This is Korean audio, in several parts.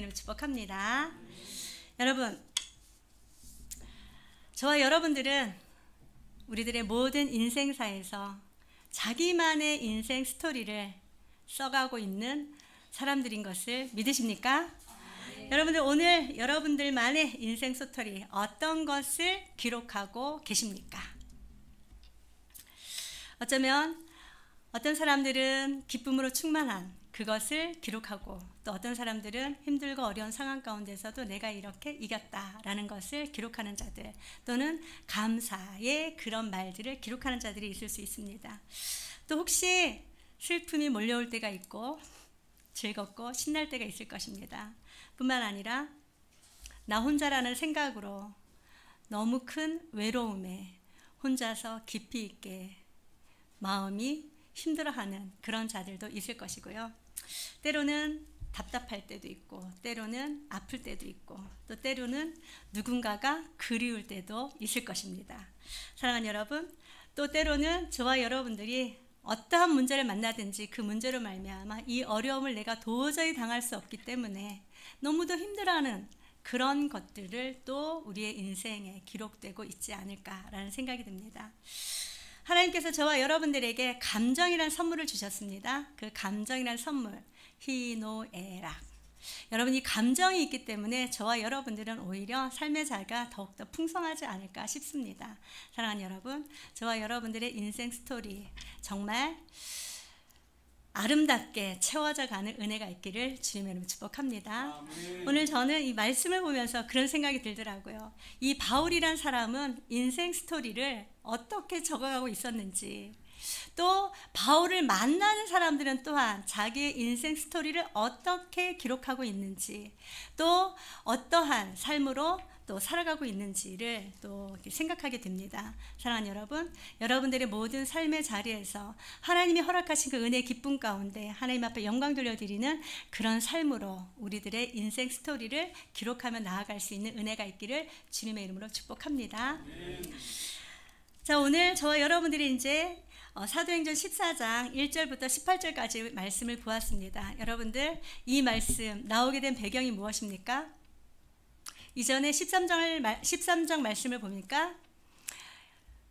주님의 이름으로 축복합니다. 여러분, 저와 여러분들은 우리들의 모든 인생사에서 자기만의 인생 스토리를 써가고 있는 사람들인 것을 믿으십니까? 여러분들, 오늘 여러분들만의 인생 스토리 어떤 것을 기록하고 계십니까? 어쩌면 어떤 사람들은 기쁨으로 충만한 그것을 기록하고, 또 어떤 사람들은 힘들고 어려운 상황 가운데서도 내가 이렇게 이겼다라는 것을 기록하는 자들, 또는 감사의 그런 말들을 기록하는 자들이 있을 수 있습니다. 또 혹시 슬픔이 몰려올 때가 있고 즐겁고 신날 때가 있을 것입니다. 뿐만 아니라 나 혼자라는 생각으로 너무 큰 외로움에 혼자서 깊이 있게 마음이 힘들어하는 그런 자들도 있을 것이고요. 때로는 답답할 때도 있고, 때로는 아플 때도 있고, 또 때로는 누군가가 그리울 때도 있을 것입니다. 사랑하는 여러분, 또 때로는 저와 여러분들이 어떠한 문제를 만나든지 그 문제로 말미암아 이 어려움을 내가 도저히 당할 수 없기 때문에 너무도 힘들어하는 그런 것들을 또 우리의 인생에 기록되고 있지 않을까라는 생각이 듭니다. 하나님께서 저와 여러분들에게 감정이라는 선물을 주셨습니다. 그 감정이라는 선물, 희노애락. 여러분, 이 감정이 있기 때문에 저와 여러분들은 오히려 삶의 자가 더욱더 풍성하지 않을까 싶습니다. 사랑하는 여러분, 저와 여러분들의 인생 스토리 정말 아름답게 채워져 가는 은혜가 있기를 주님의 이름으로 축복합니다. 아멘. 오늘 저는 이 말씀을 보면서 그런 생각이 들더라고요. 이 바울이란 사람은 인생 스토리를 어떻게 적어가고 있었는지, 또 바울을 만나는 사람들은 또한 자기의 인생 스토리를 어떻게 기록하고 있는지, 또 어떠한 삶으로 또 살아가고 있는지를 또 생각하게 됩니다. 사랑하는 여러분, 여러분들의 모든 삶의 자리에서 하나님이 허락하신 그 은혜의 기쁨 가운데 하나님 앞에 영광 돌려드리는 그런 삶으로 우리들의 인생 스토리를 기록하며 나아갈 수 있는 은혜가 있기를 주님의 이름으로 축복합니다. 자, 오늘 저와 여러분들이 이제 사도행전 14장 1절부터 18절까지 말씀을 보았습니다. 여러분들, 이 말씀 나오게 된 배경이 무엇입니까? 이전에 13장 말씀을 보니까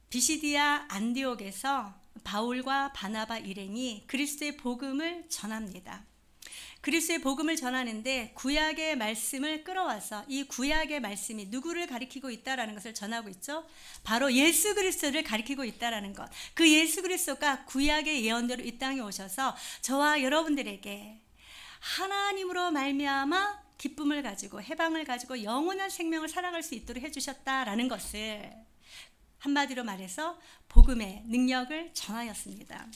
비시디아 안디옥에서 바울과 바나바 일행이 그리스도의 복음을 전합니다. 그리스도의 복음을 전하는데 구약의 말씀을 끌어와서 이 구약의 말씀이 누구를 가리키고 있다라는 것을 전하고 있죠. 바로 예수 그리스도를 가리키고 있다라는 것. 그 예수 그리스도가 구약의 예언대로 이 땅에 오셔서 저와 여러분들에게 하나님으로 말미암아 기쁨을 가지고 해방을 가지고 영원한 생명을 살아갈 수 있도록 해주셨다라는 것을 한마디로 말해서 복음의 능력을 전하였습니다.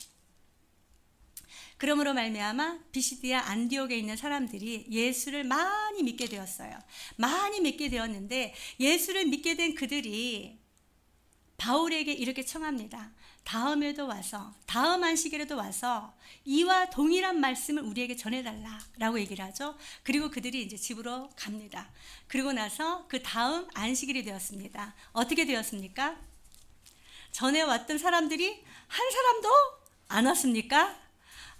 그러므로 말미암아 비시디아 안디옥에 있는 사람들이 예수를 많이 믿게 되었어요. 많이 믿게 되었는데 예수를 믿게 된 그들이 바울에게 이렇게 청합니다. 다음에도 와서, 다음 안식일에도 와서 이와 동일한 말씀을 우리에게 전해달라라고 얘기를 하죠. 그리고 그들이 이제 집으로 갑니다. 그리고 나서 그 다음 안식일이 되었습니다. 어떻게 되었습니까? 전에 왔던 사람들이 한 사람도 안 왔습니까?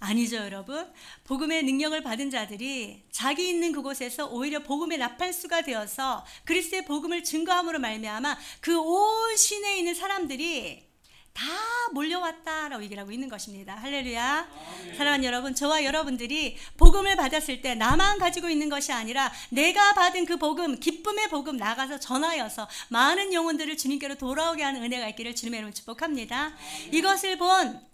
아니죠, 여러분. 복음의 능력을 받은 자들이 자기 있는 그곳에서 오히려 복음의 나팔수가 되어서 그리스도의 복음을 증거함으로 말미암아 그 온 시내에 있는 사람들이 다 몰려왔다라고 얘기를 하고 있는 것입니다. 할렐루야. 아멘. 사랑하는 여러분, 저와 여러분들이 복음을 받았을 때 나만 가지고 있는 것이 아니라 내가 받은 그 복음, 기쁨의 복음 나가서 전하여서 많은 영혼들을 주님께로 돌아오게 하는 은혜가 있기를 주님의 이름으로 축복합니다. 아멘. 이것을 본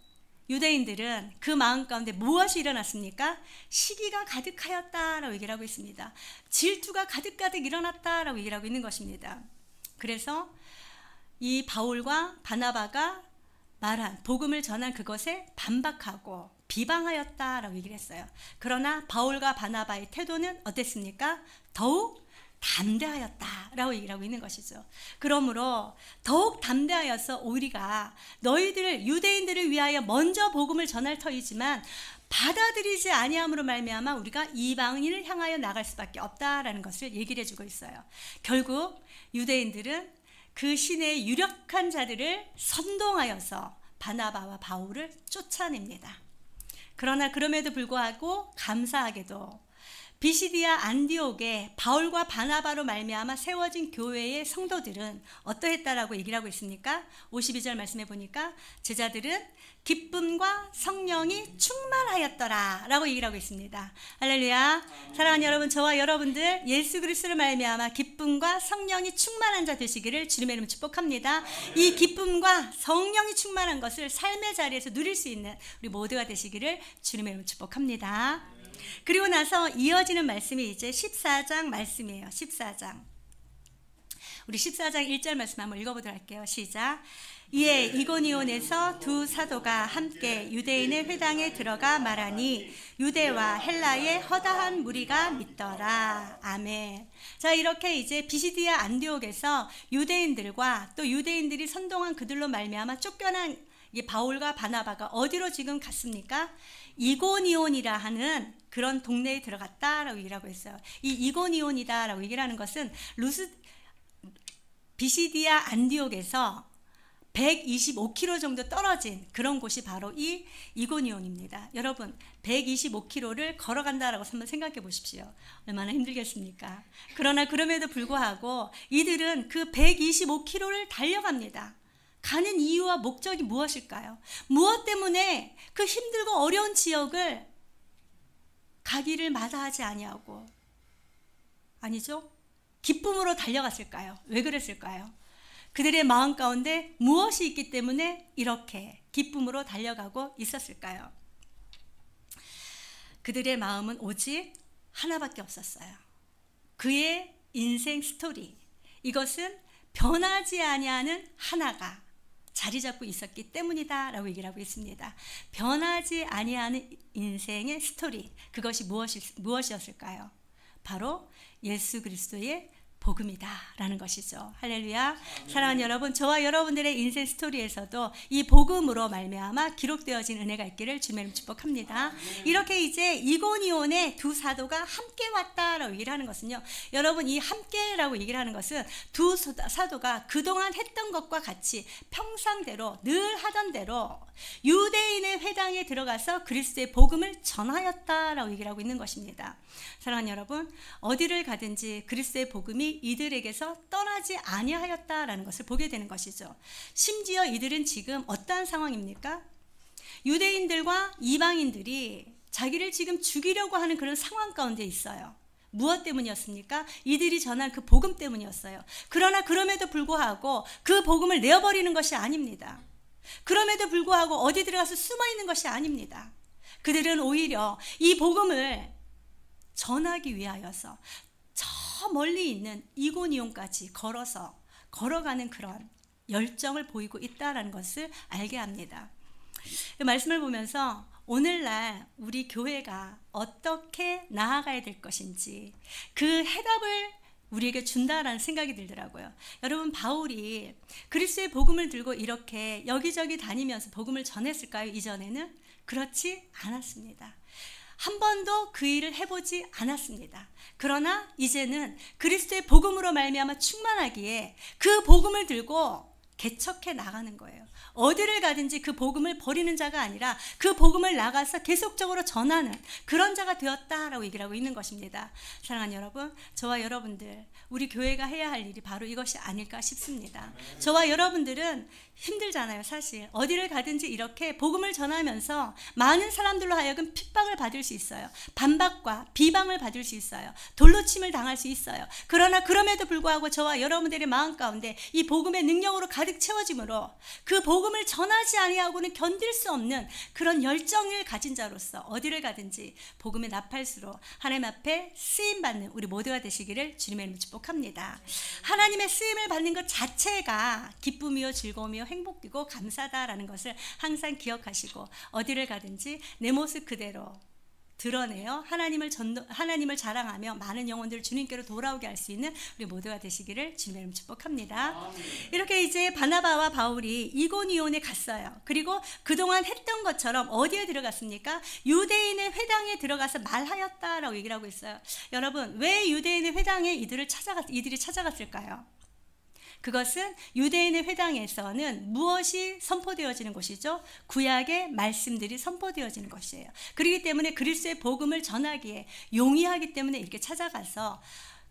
유대인들은 그 마음 가운데 무엇이 일어났습니까? 시기가 가득하였다라고 얘기를 하고 있습니다. 질투가 가득가득 일어났다라고 얘기를 하고 있는 것입니다. 그래서 이 바울과 바나바가 말한 복음을 전한 그것에 반박하고 비방하였다라고 얘기를 했어요. 그러나 바울과 바나바의 태도는 어땠습니까? 더욱 담대하였다라고 얘기를 하고 있는 것이죠. 그러므로 더욱 담대하여서 우리가 너희들 유대인들을 위하여 먼저 복음을 전할 터이지만 받아들이지 아니함으로 말미암아 우리가 이방인을 향하여 나갈 수밖에 없다라는 것을 얘기를 해주고 있어요. 결국 유대인들은 그 시내의 유력한 자들을 선동하여서 바나바와 바울을 쫓아냅니다. 그러나 그럼에도 불구하고 감사하게도 비시디아 안디옥에 바울과 바나바로 말미암아 세워진 교회의 성도들은 어떠했다라고 얘기를 하고 있습니까? 52절 말씀해 보니까 제자들은 기쁨과 성령이 충만하였더라 라고 얘기를 하고 있습니다. 할렐루야. 사랑하는 여러분, 저와 여러분들 예수 그리스도를 말미암아 기쁨과 성령이 충만한 자 되시기를 주님의 이름으로 축복합니다. 이 기쁨과 성령이 충만한 것을 삶의 자리에서 누릴 수 있는 우리 모두가 되시기를 주님의 이름으로 축복합니다. 그리고 나서 이어지는 말씀이 이제 14장 말씀이에요. 14장. 우리 14장 1절 말씀 한번 읽어보도록 할게요. 시작. 이에 이고니온에서 두 사도가 함께 유대인의 회당에 들어가 말하니 유대와 헬라의 허다한 무리가 믿더라. 아멘. 자, 이렇게 이제 비시디아 안디옥에서 유대인들과 또 유대인들이 선동한 그들로 말미암아 쫓겨난 이 바울과 바나바가 어디로 지금 갔습니까? 이고니온이라 하는 그런 동네에 들어갔다라고 얘기를 하고 있어요. 이 이고니온이다라고 얘기를 하는 것은 비시디아 안디옥에서 125km 정도 떨어진 그런 곳이 바로 이 이고니온입니다. 여러분, 125km를 걸어간다라고 한번 생각해 보십시오. 얼마나 힘들겠습니까? 그러나 그럼에도 불구하고 이들은 그 125km를 달려갑니다. 가는 이유와 목적이 무엇일까요? 무엇 때문에 그 힘들고 어려운 지역을 가기를 마다하지 아니하고, 아니죠? 기쁨으로 달려갔을까요? 왜 그랬을까요? 그들의 마음 가운데 무엇이 있기 때문에 이렇게 기쁨으로 달려가고 있었을까요? 그들의 마음은 오직 하나밖에 없었어요. 그의 인생 스토리, 이것은 변하지 아니하는 하나가 자리 잡고 있었기 때문이다 라고 얘기를 하고 있습니다. 변하지 아니하는 인생의 스토리, 그것이 무엇이었을까요? 바로 예수 그리스도의 복음이다 라는 것이죠. 할렐루야. 사랑하는 여러분, 저와 여러분들의 인생 스토리에서도 이 복음으로 말미암아 기록되어진 은혜가 있기를 주님을 축복합니다. 이렇게 이제 이고니온의 두 사도가 함께 왔다라고 얘기를 하는 것은요, 여러분, 이 함께라고 얘기를 하는 것은 두 사도가 그동안 했던 것과 같이 평상대로 늘 하던 대로 유대인의 회당에 들어가서 그리스도의 복음을 전하였다라고 얘기를 하고 있는 것입니다. 사랑하는 여러분, 어디를 가든지 그리스도의 복음이 이들에게서 떠나지 아니하였다라는 것을 보게 되는 것이죠. 심지어 이들은 지금 어떠한 상황입니까? 유대인들과 이방인들이 자기를 지금 죽이려고 하는 그런 상황 가운데 있어요. 무엇 때문이었습니까? 이들이 전한 그 복음 때문이었어요. 그러나 그럼에도 불구하고 그 복음을 내어버리는 것이 아닙니다. 그럼에도 불구하고 어디 들어가서 숨어 있는 것이 아닙니다. 그들은 오히려 이 복음을 전하기 위하여서 저 멀리 있는 이고니온까지 걸어가는 그런 열정을 보이고 있다는 것을 알게 합니다. 그 말씀을 보면서 오늘날 우리 교회가 어떻게 나아가야 될 것인지 그 해답을 우리에게 준다라는 생각이 들더라고요. 여러분, 바울이 그리스도의 복음을 들고 이렇게 여기저기 다니면서 복음을 전했을까요? 이전에는? 그렇지 않았습니다. 한 번도 그 일을 해보지 않았습니다. 그러나 이제는 그리스도의 복음으로 말미암아 충만하기에 그 복음을 들고 개척해 나가는 거예요. 어디를 가든지 그 복음을 버리는 자가 아니라 그 복음을 나가서 계속적으로 전하는 그런 자가 되었다라고 얘기를 하고 있는 것입니다. 사랑하는 여러분, 저와 여러분들, 우리 교회가 해야 할 일이 바로 이것이 아닐까 싶습니다. 저와 여러분들은 힘들잖아요. 사실 어디를 가든지 이렇게 복음을 전하면서 많은 사람들로 하여금 핍박을 받을 수 있어요. 반박과 비방을 받을 수 있어요. 돌로 침을 당할 수 있어요. 그러나 그럼에도 불구하고 저와 여러분들의 마음 가운데 이 복음의 능력으로 가득 채워짐으로 그 복음을 전하지 아니하고는 견딜 수 없는 그런 열정을 가진 자로서 어디를 가든지 복음의 나팔수로 하나님 앞에 쓰임받는 우리 모두가 되시기를 주님의 이름으로 축복합니다. 하나님의 쓰임을 받는 것 자체가 기쁨이요 즐거움이요 행복이고 감사다라는 것을 항상 기억하시고 어디를 가든지 내 모습 그대로 드러내어 하나님을 자랑하며 많은 영혼들을 주님께로 돌아오게 할 수 있는 우리 모두가 되시기를 주님의 이름으로 축복합니다. 이렇게 이제 바나바와 바울이 이고니온에 갔어요. 그리고 그동안 했던 것처럼 어디에 들어갔습니까? 유대인의 회당에 들어가서 말하였다라고 얘기를 하고 있어요. 여러분, 왜 유대인의 회당에 이들이 찾아갔을까요? 그것은 유대인의 회당에서는 무엇이 선포되어지는 곳이죠? 구약의 말씀들이 선포되어지는 것이에요. 그렇기 때문에 그리스도의 복음을 전하기에 용이하기 때문에 이렇게 찾아가서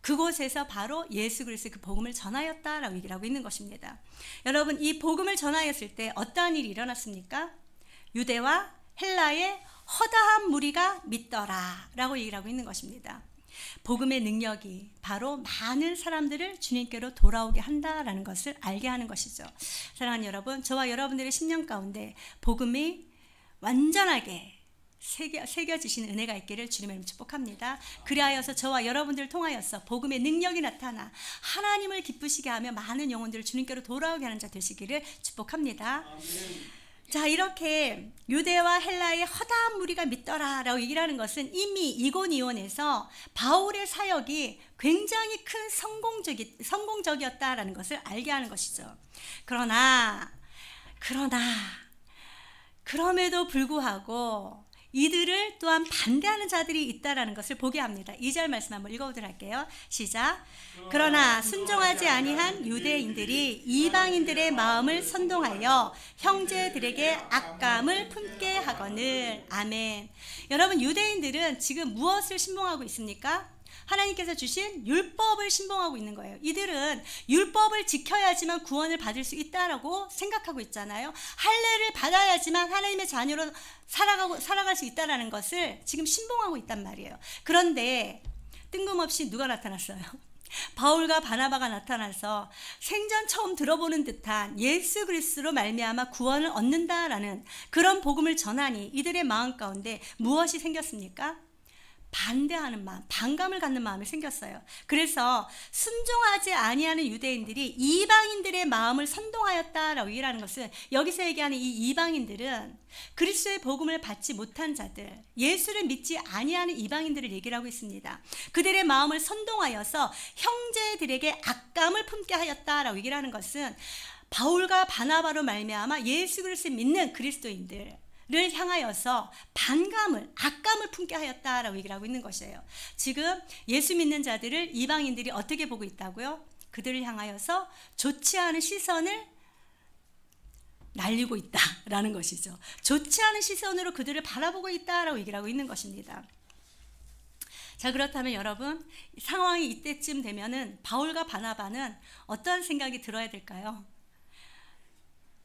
그곳에서 바로 예수 그리스도의 그 복음을 전하였다라고 얘기를 하고 있는 것입니다. 여러분, 이 복음을 전하였을 때 어떠한 일이 일어났습니까? 유대와 헬라의 허다한 무리가 믿더라 라고 얘기를 하고 있는 것입니다. 복음의 능력이 바로 많은 사람들을 주님께로 돌아오게 한다라는 것을 알게 하는 것이죠. 사랑하는 여러분, 저와 여러분들의 10년 가운데 복음이 완전하게 새겨지신 은혜가 있기를 주님의 이름으로 축복합니다. 그리하여서 저와 여러분들을 통하여서 복음의 능력이 나타나 하나님을 기쁘시게 하며 많은 영혼들을 주님께로 돌아오게 하는 자 되시기를 축복합니다. 자, 이렇게 유대와 헬라의 허다한 무리가 믿더라 라고 얘기를 하는 것은 이미 이고니온에서 바울의 사역이 굉장히 큰 성공적이었다라는 것을 알게 하는 것이죠. 그럼에도 불구하고 이들을 또한 반대하는 자들이 있다라는 것을 보게 합니다. 2절 말씀 한번 읽어보도록 할게요. 시작. 그러나 순종하지 아니한 유대인들이 이방인들의 마음을 선동하여 형제들에게 악감을 품게 하거늘. 아멘. 여러분, 유대인들은 지금 무엇을 신봉하고 있습니까? 하나님께서 주신 율법을 신봉하고 있는 거예요. 이들은 율법을 지켜야지만 구원을 받을 수 있다라고 생각하고 있잖아요. 할례를 받아야지만 하나님의 자녀로 살아갈 수 있다라는 것을 지금 신봉하고 있단 말이에요. 그런데 뜬금없이 누가 나타났어요? 바울과 바나바가 나타나서 생전 처음 들어보는 듯한 예수 그리스도로 말미암아 구원을 얻는다라는 그런 복음을 전하니 이들의 마음 가운데 무엇이 생겼습니까? 반대하는 마음, 반감을 갖는 마음이 생겼어요. 그래서 순종하지 아니하는 유대인들이 이방인들의 마음을 선동하였다라고 얘기하는 것은, 여기서 얘기하는 이 이방인들은 그리스도의 복음을 받지 못한 자들, 예수를 믿지 아니하는 이방인들을 얘기를 하고 있습니다. 그들의 마음을 선동하여서 형제들에게 악감을 품게 하였다라고 얘기를 하는 것은 바울과 바나바로 말미암아 예수 그리스도를 믿는 그리스도인들 를 향하여서 반감을, 악감을 품게 하였다라고 얘기를 하고 있는 것이에요. 지금 예수 믿는 자들을 이방인들이 어떻게 보고 있다고요? 그들을 향하여서 좋지 않은 시선을 날리고 있다라는 것이죠. 좋지 않은 시선으로 그들을 바라보고 있다라고 얘기를 하고 있는 것입니다. 자, 그렇다면 여러분, 상황이 이때쯤 되면은 바울과 바나바는 어떠한 생각이 들어야 될까요?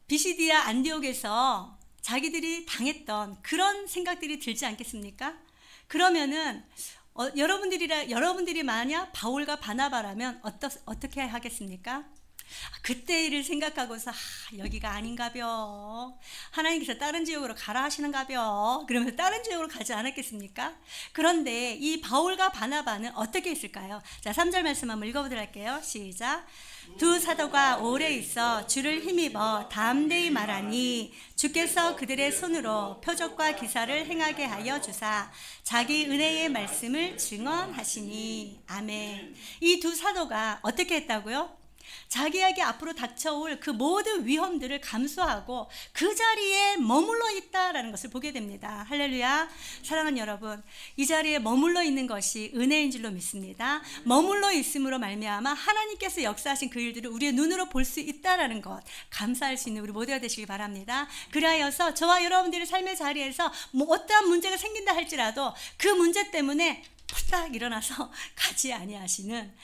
비시디아 안디옥에서 자기들이 당했던 그런 생각들이 들지 않겠습니까? 그러면은 여러분들이 만약 바울과 바나바라면 어떻게 하겠습니까? 그때 일을 생각하고서 여기가 아닌가벼, 하나님께서 다른 지역으로 가라 하시는가벼, 그러면서 다른 지역으로 가지 않았겠습니까? 그런데 이 바울과 바나바는 어떻게 했을까요? 자, 3절 말씀 한번 읽어보도록 할게요. 시작. 두 사도가 오래 있어 주를 힘입어 담대히 말하니 주께서 그들의 손으로 표적과 기사를 행하게 하여 주사 자기 은혜의 말씀을 증언하시니. 아멘. 이 두 사도가 어떻게 했다고요? 자기에게 앞으로 닥쳐올 그 모든 위험들을 감수하고 그 자리에 머물러 있다라는 것을 보게 됩니다. 할렐루야. 사랑하는 여러분, 이 자리에 머물러 있는 것이 은혜인 줄로 믿습니다. 머물러 있음으로 말미암아 하나님께서 역사하신 그 일들을 우리의 눈으로 볼 수 있다라는 것, 감사할 수 있는 우리 모두가 되시기 바랍니다. 그리하여서 저와 여러분들의 삶의 자리에서 어떠한 문제가 생긴다 할지라도 그 문제 때문에 폴딱 일어나서 가지 아니하시는,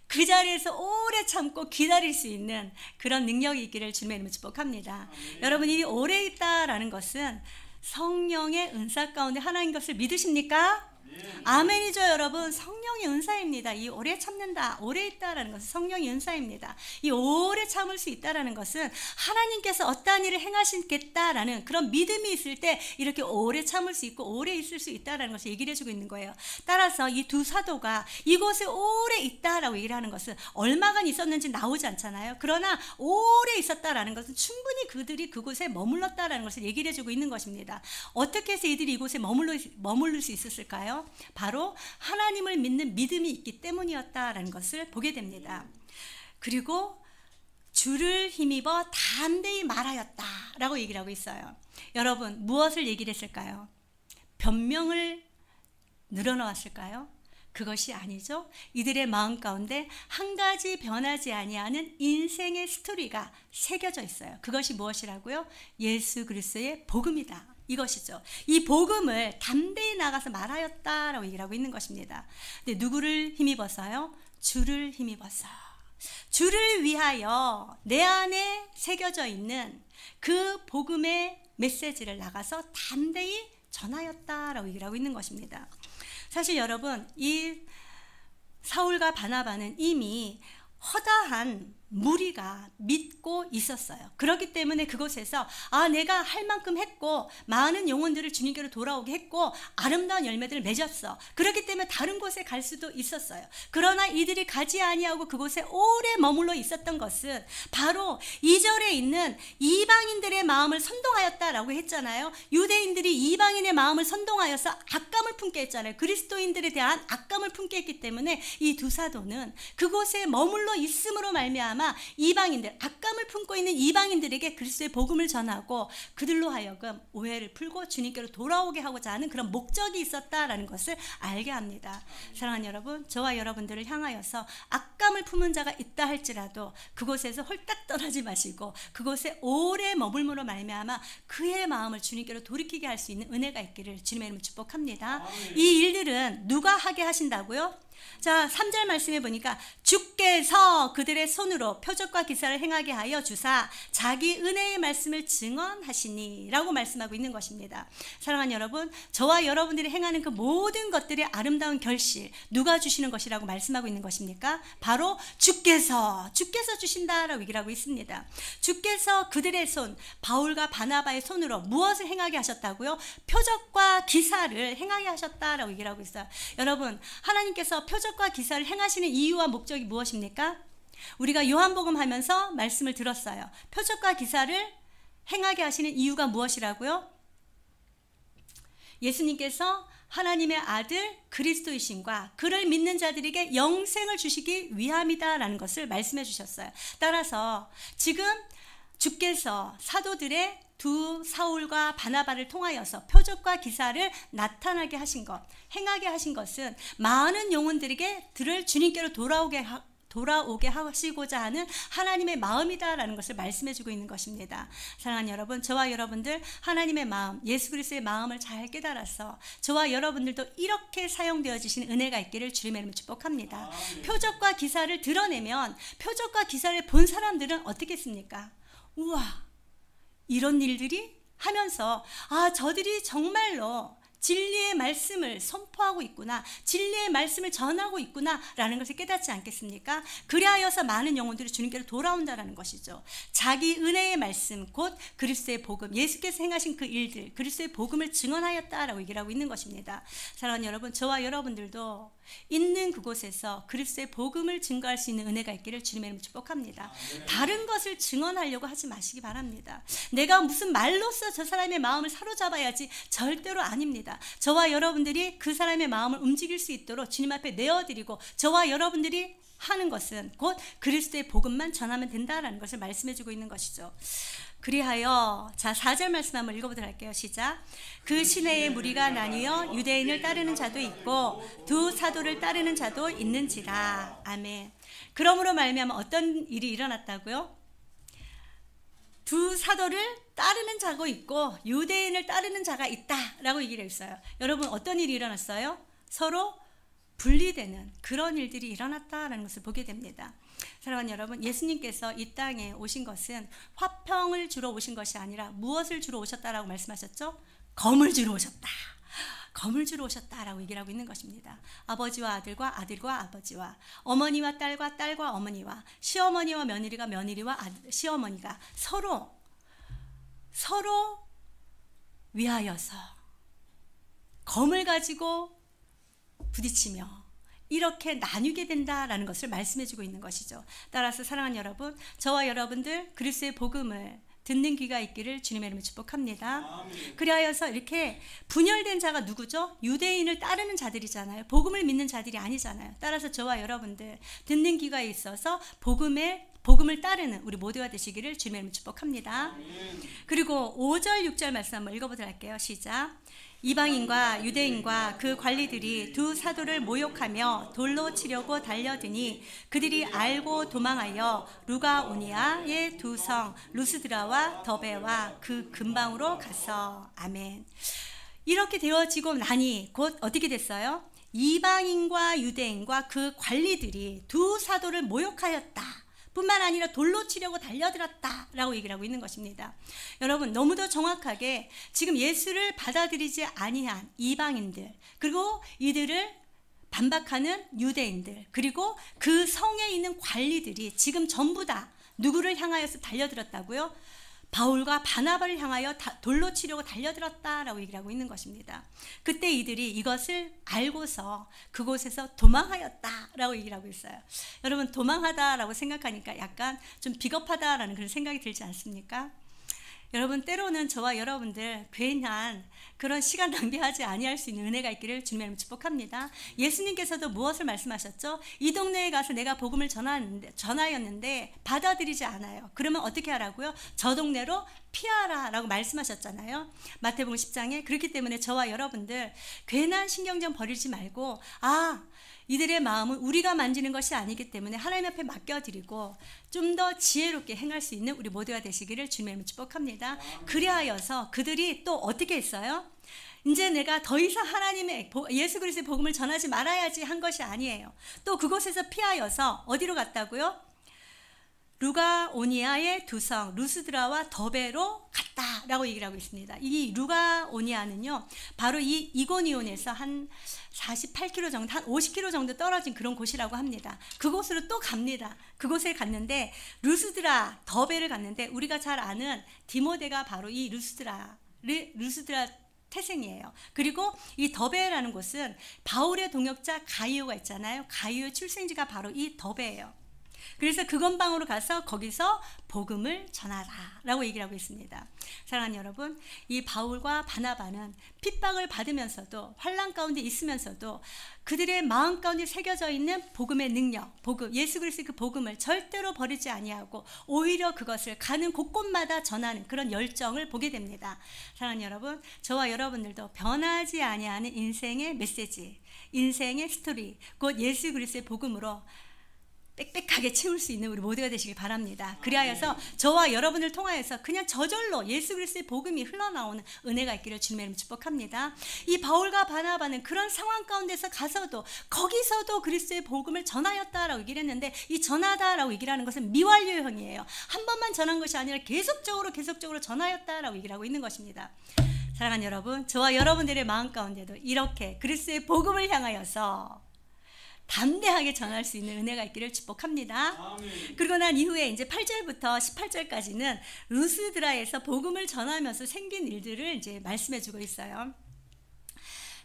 그 자리에서 오래 참고 기다릴 수 있는 그런 능력이 있기를 주님의 이름으로 축복합니다. 여러분이 오래 있다라는 것은 성령의 은사 가운데 하나인 것을 믿으십니까? 아멘이죠. 여러분, 성령의 은사입니다. 이 오래 참는다, 오래 있다라는 것은 성령의 은사입니다. 이 오래 참을 수 있다라는 것은 하나님께서 어떠한 일을 행하시겠다라는 그런 믿음이 있을 때 이렇게 오래 참을 수 있고 오래 있을 수 있다라는 것을 얘기를 해주고 있는 거예요. 따라서 이 두 사도가 이곳에 오래 있다라고 얘기를 하는 것은 얼마간 있었는지 나오지 않잖아요. 그러나 오래 있었다라는 것은 충분히 그들이 그곳에 머물렀다라는 것을 얘기를 해주고 있는 것입니다. 어떻게 해서 이들이 이곳에 머무를 수 있었을까요? 바로 하나님을 믿는 믿음이 있기 때문이었다라는 것을 보게 됩니다. 그리고 주를 힘입어 담대히 말하였다라고 얘기를 하고 있어요. 여러분, 무엇을 얘기를 했을까요? 변명을 늘어놓았을까요? 그것이 아니죠. 이들의 마음 가운데 한 가지 변하지 아니하는 인생의 스토리가 새겨져 있어요. 그것이 무엇이라고요? 예수 그리스도의 복음이다. 이것이죠. 이 복음을 담대히 나가서 말하였다라고 얘기를 하고 있는 것입니다. 근데 누구를 힘입어서요? 주를 힘입어서. 주를 위하여 내 안에 새겨져 있는 그 복음의 메시지를 나가서 담대히 전하였다라고 얘기를 하고 있는 것입니다. 사실 여러분, 이 사울과 바나바는 이미 허다한 무리가 믿고 있었어요. 그렇기 때문에 그곳에서 내가 할 만큼 했고 많은 영혼들을 주님께로 돌아오게 했고 아름다운 열매들을 맺었어. 그렇기 때문에 다른 곳에 갈 수도 있었어요. 그러나 이들이 가지 아니하고 그곳에 오래 머물러 있었던 것은 바로 2절에 있는 이방인들의 마음을 선동하였다라고 했잖아요. 유대인들이 이방인의 마음을 선동하여서 악감을 품게 했잖아요. 그리스도인들에 대한 악감을 품게 했기 때문에 이 두 사도는 그곳에 머물러 있음으로 말미암아 이방인들, 악감을 품고 있는 이방인들에게 그리스도의 복음을 전하고 그들로 하여금 오해를 풀고 주님께로 돌아오게 하고자 하는 그런 목적이 있었다라는 것을 알게 합니다. 사랑하는 여러분, 저와 여러분들을 향하여서 악감을 품은 자가 있다 할지라도 그곳에서 홀딱 떠나지 마시고 그곳에 오래 머물므로 말미암아 그의 마음을 주님께로 돌이키게 할 수 있는 은혜가 있기를 주님의 이름으로 축복합니다. 이 일들은 누가 하게 하신다고요? 자, 3절 말씀해 보니까 주께서 그들의 손으로 표적과 기사를 행하게 하여 주사 자기 은혜의 말씀을 증언하시니 라고 말씀하고 있는 것입니다. 사랑하는 여러분, 저와 여러분들이 행하는 그 모든 것들의 아름다운 결실 누가 주시는 것이라고 말씀하고 있는 것입니까? 바로 주께서 주신다라고 얘기를 하고 있습니다. 주께서 그들의 손, 바울과 바나바의 손으로 무엇을 행하게 하셨다고요? 표적과 기사를 행하게 하셨다라고 얘기를 하고 있어요. 여러분, 하나님께서 표적과 기사를 행하시는 이유와 목적이 무엇입니까? 우리가 요한복음 하면서 말씀을 들었어요. 표적과 기사를 행하게 하시는 이유가 무엇이라고요? 예수님께서 하나님의 아들 그리스도이심과 그를 믿는 자들에게 영생을 주시기 위함이다라는 것을 말씀해 주셨어요. 따라서 지금 주께서 사도들의 두 사울과 바나바를 통하여서 표적과 기사를 나타나게 하신 것, 행하게 하신 것은 많은 영혼들에게 들을 주님께로 돌아오게 하시고자 하는 하나님의 마음이다라는 것을 말씀해주고 있는 것입니다. 사랑하는 여러분, 저와 여러분들 하나님의 마음, 예수 그리스도의 마음을 잘 깨달아서 저와 여러분들도 이렇게 사용되어지신 은혜가 있기를 주님의 이름으로 축복합니다. 표적과 기사를 드러내면 표적과 기사를 본 사람들은 어떻겠습니까? 우와, 이런 일들이 하면서 저들이 정말로 진리의 말씀을 선포하고 있구나, 진리의 말씀을 전하고 있구나 라는 것을 깨닫지 않겠습니까? 그리하여서 많은 영혼들이 주님께로 돌아온다라는 것이죠. 자기 은혜의 말씀, 곧 그리스도의 복음, 예수께서 행하신 그 일들, 그리스도의 복음을 증언하였다라고 얘기를 하고 있는 것입니다. 사랑하는 여러분, 저와 여러분들도 있는 그곳에서 그리스도의 복음을 증거할 수 있는 은혜가 있기를 주님의 이름으로 축복합니다. 다른 것을 증언하려고 하지 마시기 바랍니다. 내가 무슨 말로써 저 사람의 마음을 사로잡아야지, 절대로 아닙니다. 저와 여러분들이 그 사람의 마음을 움직일 수 있도록 주님 앞에 내어드리고 저와 여러분들이 하는 것은 곧 그리스도의 복음만 전하면 된다라는 것을 말씀해주고 있는 것이죠. 그리하여, 자, 4절 말씀 한번 읽어보도록 할게요. 시작. 그 시내의 무리가 나뉘어 유대인을 따르는 자도 있고 두 사도를 따르는 자도 있는지라. 아멘. 그러므로 말미암아 어떤 일이 일어났다고요? 두 사도를 따르는 자가 있고 유대인을 따르는 자가 있다라고 얘기를 했어요. 여러분, 어떤 일이 일어났어요? 서로 분리되는 그런 일들이 일어났다라는 것을 보게 됩니다. 사랑하는 여러분, 예수님께서 이 땅에 오신 것은 화평을 주러 오신 것이 아니라 무엇을 주러 오셨다라고 말씀하셨죠? 검을 주러 오셨다. 검을 주러 오셨다라고 얘기를 하고 있는 것입니다. 아버지와 아들과 아들과 아버지와 어머니와 딸과 딸과 어머니와 시어머니와 며느리가 며느리와 시어머니가 서로 위하여서 검을 가지고 부딪히며 이렇게 나뉘게 된다라는 것을 말씀해주고 있는 것이죠. 따라서 사랑하는 여러분, 저와 여러분들 그리스도의 복음을 듣는 귀가 있기를 주님의 이름으로 축복합니다. 그리하여서 이렇게 분열된 자가 누구죠? 유대인을 따르는 자들이잖아요. 복음을 믿는 자들이 아니잖아요. 따라서 저와 여러분들 듣는 귀가 있어서 복음을 따르는 우리 모두가 되시기를 주님의 이름으로 축복합니다. 그리고 5절 6절 말씀 한번 읽어보도록 할게요. 시작. 이방인과 유대인과 그 관리들이 두 사도를 모욕하며 돌로 치려고 달려드니 그들이 알고 도망하여 루가오니아의 두 성 루스드라와 더베와 그 근방으로 갔어. 아멘. 이렇게 되어지고 나니 곧 어떻게 됐어요? 이방인과 유대인과 그 관리들이 두 사도를 모욕하였다 뿐만 아니라 돌로 치려고 달려들었다 라고 얘기를 하고 있는 것입니다. 여러분, 너무도 정확하게 지금 예수를 받아들이지 아니한 이방인들, 그리고 이들을 반박하는 유대인들, 그리고 그 성에 있는 관리들이 지금 전부 다 누구를 향하여서 달려들었다고요? 바울과 바나바를 향하여 돌로 치려고 달려들었다라고 얘기를 하고 있는 것입니다. 그때 이들이 이것을 알고서 그곳에서 도망하였다라고 얘기를 하고 있어요. 여러분, 도망하다라고 생각하니까 약간 좀 비겁하다라는 그런 생각이 들지 않습니까? 여러분, 때로는 저와 여러분들 괜한 그런 시간 낭비하지 아니할 수 있는 은혜가 있기를 주님의 축복합니다. 예수님께서도 무엇을 말씀하셨죠? 이 동네에 가서 내가 복음을 전하였는데 받아들이지 않아요. 그러면 어떻게 하라고요? 저 동네로 피하라 라고 말씀하셨잖아요. 마태복음 10장에. 그렇기 때문에 저와 여러분들 괜한 신경전 버리지 말고, 이들의 마음은 우리가 만지는 것이 아니기 때문에 하나님 앞에 맡겨드리고 좀 더 지혜롭게 행할 수 있는 우리 모두가 되시기를 주님의 축복합니다. 그리하여서 그들이 또 어떻게 했어요? 이제 내가 더 이상 하나님의 예수 그리스도의 복음을 전하지 말아야지 한 것이 아니에요. 또 그곳에서 피하여서 어디로 갔다고요? 루가오니아의 두 성 루스드라와 더베로 갔다라고 얘기를 하고 있습니다. 이 루가오니아는요, 바로 이 이고니온에서 한 48km 정도, 한 50km 정도 떨어진 그런 곳이라고 합니다. 그곳으로 또 갑니다. 그곳에 갔는데 루스드라, 더베를 갔는데 우리가 잘 아는 디모데가 바로 이 루스드라 태생이에요. 그리고 이 더베라는 곳은 바울의 동역자 가이오가 있잖아요. 가이오의 출생지가 바로 이 더베예요. 그래서 그 건방으로 가서 거기서 복음을 전하라 라고 얘기를 하고 있습니다. 사랑하는 여러분, 이 바울과 바나바는 핍박을 받으면서도 환난 가운데 있으면서도 그들의 마음 가운데 새겨져 있는 복음의 능력, 복음, 예수 그리스도의 그 복음을 절대로 버리지 아니하고 오히려 그것을 가는 곳곳마다 전하는 그런 열정을 보게 됩니다. 사랑하는 여러분, 저와 여러분들도 변하지 아니하는 인생의 메시지, 인생의 스토리, 곧 예수 그리스도의 복음으로 빽빽하게 채울 수 있는 우리 모두가 되시길 바랍니다. 그리하여서 저와 여러분을 통하여서 그냥 저절로 예수 그리스도의 복음이 흘러나오는 은혜가 있기를 주님의 이름으로 축복합니다. 이 바울과 바나바는 그런 상황 가운데서 가서도 거기서도 그리스도의 복음을 전하였다라고 얘기를 했는데, 이 전하다라고 얘기를 하는 것은 미완료형이에요. 한 번만 전한 것이 아니라 계속적으로 전하였다라고 얘기를 하고 있는 것입니다. 사랑하는 여러분, 저와 여러분들의 마음 가운데도 이렇게 그리스도의 복음을 향하여서 담대하게 전할 수 있는 은혜가 있기를 축복합니다. 아멘. 그리고 난 이후에 이제 8절부터 18절까지는 루스드라에서 복음을 전하면서 생긴 일들을 이제 말씀해 주고 있어요.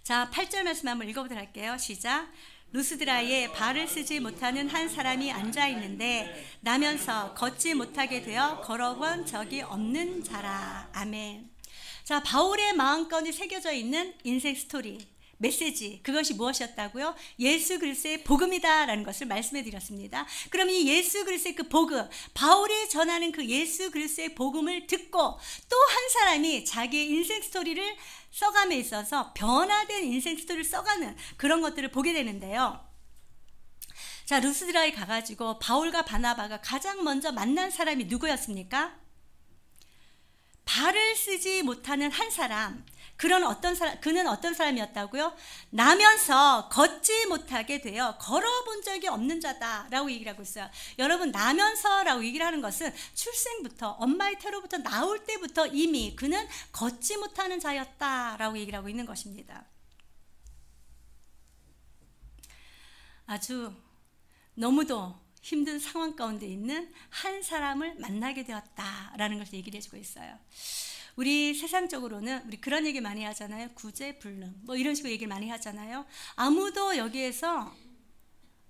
자, 8절 말씀 한번 읽어보도록 할게요. 시작. 루스드라에 발을 쓰지 못하는 한 사람이 앉아 있는데 나면서 걷지 못하게 되어 걸어본 적이 없는 자라. 아멘. 자, 바울의 마음 가운데 새겨져 있는 인생 스토리, 메시지, 그것이 무엇이었다고요? 예수 그리스도의 복음이다라는 것을 말씀해 드렸습니다. 그럼 이 예수 그리스도의 그 복음, 바울이 전하는 그 예수 그리스도의 복음을 듣고 또 한 사람이 자기의 인생 스토리를 써감에 있어서 변화된 인생 스토리를 써가는 그런 것들을 보게 되는데요. 자, 루스드라에 가가지고 바울과 바나바가 가장 먼저 만난 사람이 누구였습니까? 발을 쓰지 못하는 한 사람, 그는 어떤 사람이었다고요? 나면서 걷지 못하게 되어 걸어본 적이 없는 자다라고 얘기를 하고 있어요. 여러분, 나면서라고 얘기를 하는 것은 출생부터, 엄마의 태로부터 나올 때부터 이미 그는 걷지 못하는 자였다라고 얘기를 하고 있는 것입니다. 아주 너무도 힘든 상황 가운데 있는 한 사람을 만나게 되었다라는 것을 얘기를 해주고 있어요. 우리 세상적으로는 우리 그런 얘기 많이 하잖아요. 구제불능 뭐 이런 식으로 얘기를 많이 하잖아요. 아무도 여기에서